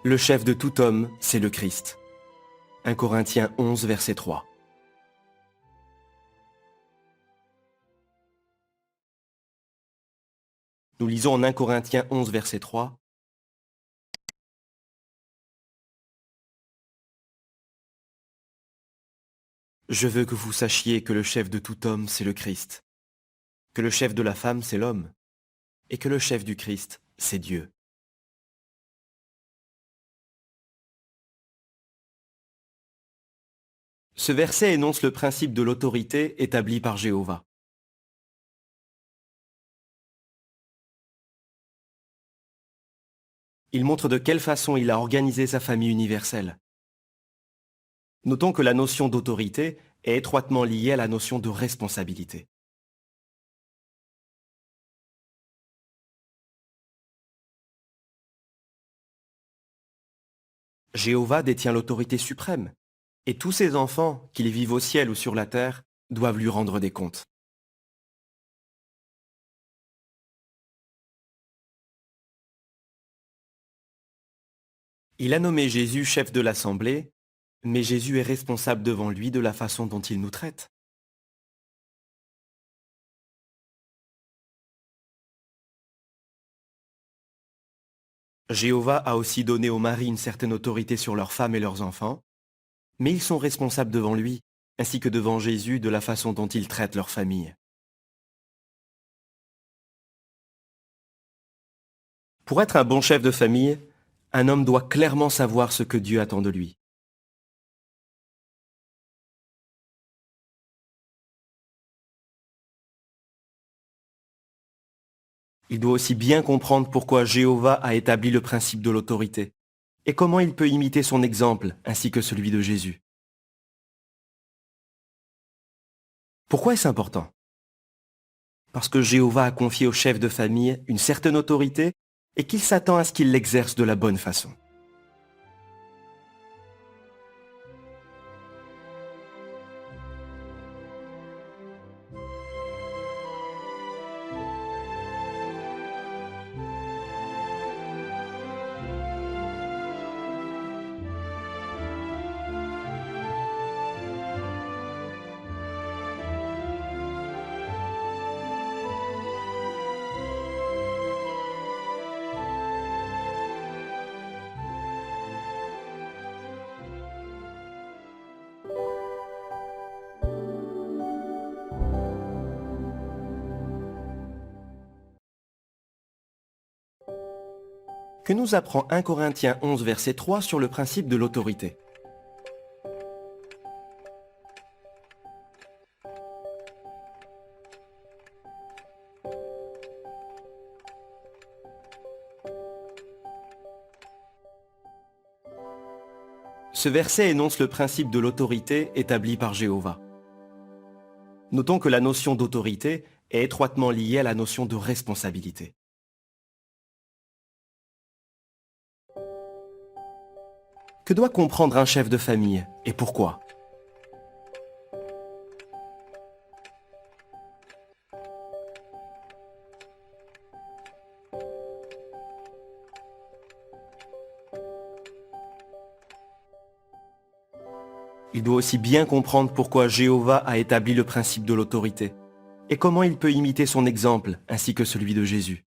Le chef de tout homme, c'est le Christ. 1 Corinthiens 11, verset 3. Nous lisons en 1 Corinthiens 11, verset 3. Je veux que vous sachiez que le chef de tout homme, c'est le Christ, que le chef de la femme, c'est l'homme, et que le chef du Christ, c'est Dieu. Ce verset énonce le principe de l'autorité établi par Jéhovah. Il montre de quelle façon il a organisé sa famille universelle. Notons que la notion d'autorité est étroitement liée à la notion de responsabilité. Jéhovah détient l'autorité suprême, et tous ses enfants, qu'ils vivent au ciel ou sur la terre, doivent lui rendre des comptes. Il a nommé Jésus chef de l'Assemblée, mais Jésus est responsable devant lui de la façon dont il nous traite. Jéhovah a aussi donné aux maris une certaine autorité sur leurs femmes et leurs enfants, mais ils sont responsables devant lui, ainsi que devant Jésus de la façon dont ils traitent leur famille. Pour être un bon chef de famille, un homme doit clairement savoir ce que Dieu attend de lui. Il doit aussi bien comprendre pourquoi Jéhovah a établi le principe de l'autorité, et comment il peut imiter son exemple ainsi que celui de Jésus. Pourquoi est-ce important? Parce que Jéhovah a confié au chef de famille une certaine autorité et qu'il s'attend à ce qu'il l'exerce de la bonne façon. Que nous apprend 1 Corinthiens 11, verset 3 sur le principe de l'autorité? Ce verset énonce le principe de l'autorité établi par Jéhovah. Notons que la notion d'autorité est étroitement liée à la notion de responsabilité. Que doit comprendre un chef de famille et pourquoi? Il doit aussi bien comprendre pourquoi Jéhovah a établi le principe de l'autorité et comment il peut imiter son exemple ainsi que celui de Jésus.